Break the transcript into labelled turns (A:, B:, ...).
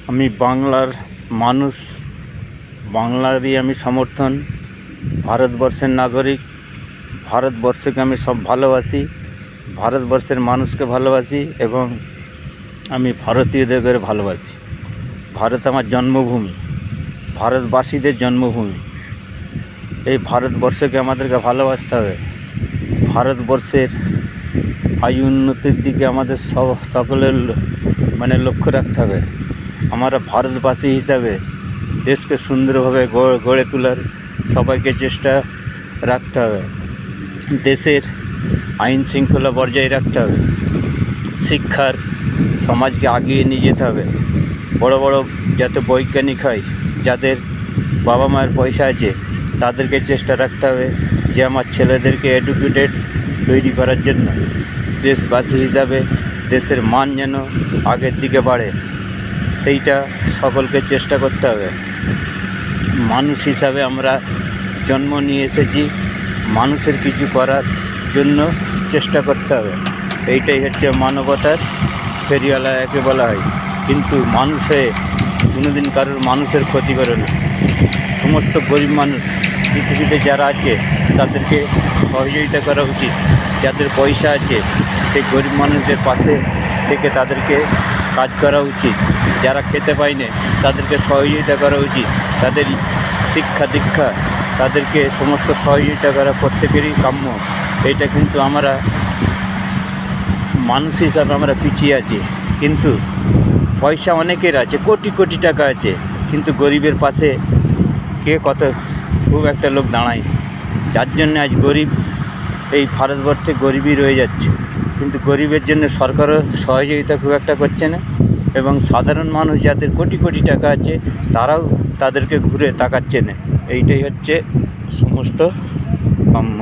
A: আমি বাংলার মানুষ, বাংলারই আমি সমর্থন, ভারতবর্ষের নাগরিক। ভারতবর্ষকে আমি সব ভালোবাসি, ভারতবর্ষের মানুষকে ভালোবাসি এবং আমি ভারতীয়দের ভালোবাসি। ভারত আমার জন্মভূমি, ভারতবাসীদের জন্মভূমি। এই ভারতবর্ষকে আমাদেরকে ভালোবাসতে হবে। ভারতবর্ষের আয়ু উন্নতির দিকে আমাদের সকলের লক্ষ্য রাখতে হবে। আমরা ভারতবাসী হিসাবে দেশকে সুন্দরভাবে গড়ে তোলার সবাইকে চেষ্টা রাখতে হবে। দেশের আইন শৃঙ্খলা বজায় রাখতে হবে, শিক্ষার সমাজকে আগিয়ে নিয়ে যেতে হবে। বড় বড় যাতে বৈজ্ঞানিক হয়, যাদের বাবা মায়ের পয়সা আছে, তাদেরকে চেষ্টা রাখতে হবে যে আমার ছেলেদেরকে এডুকেটেড তৈরি করার জন্য। দেশবাসী হিসাবে দেশের মান যেন আগের দিকে বাড়ে, সেইটা সকলকে চেষ্টা করতে হবে। মানুষ হিসাবে আমরা জন্ম নিয়ে এসেছি, মানুষের কিছু করার জন্য চেষ্টা করতে হবে। এইটাই হচ্ছে মানবতার ফেরিওয়ালা একে বলা হয়। কিন্তু মানুষ হয়ে কোনোদিন কারোর মানুষের ক্ষতি করে না। সমস্ত গরিব মানুষ পৃথিবীতে যারা আছে তাদেরকে সহযোগিতা করা উচিত। যাদের পয়সা আছে সেই গরিব মানুষদের পাশে থেকে তাদেরকে কাজ করা উচিত। যারা খেতে পায় না তাদেরকে সহযোগিতা করা উচিত। তাদের শিক্ষা দীক্ষা, তাদেরকে সমস্ত সহযোগিতা করা প্রত্যেকেরই কাম্য। এটা কিন্তু আমরা মানুষ হিসাবে আমরা পিছিয়ে আছি। কিন্তু পয়সা অনেকের আছে, কোটি কোটি টাকা আছে, কিন্তু গরিবের পাশে কে খুব একটা লোক দাঁড়ায়। যার জন্য আজ গরিব এই ভারতবর্ষে গরিবই রয়ে যাচ্ছে। কিন্তু গরিবের জন্য সরকারও সহযোগিতা খুব একটা করছে না, এবং সাধারণ মানুষ যাদের কোটি কোটি টাকা আছে তারাও তাদেরকে ঘুরে তাকাচ্ছে না। এইটাই হচ্ছে সমস্ত কাম্য।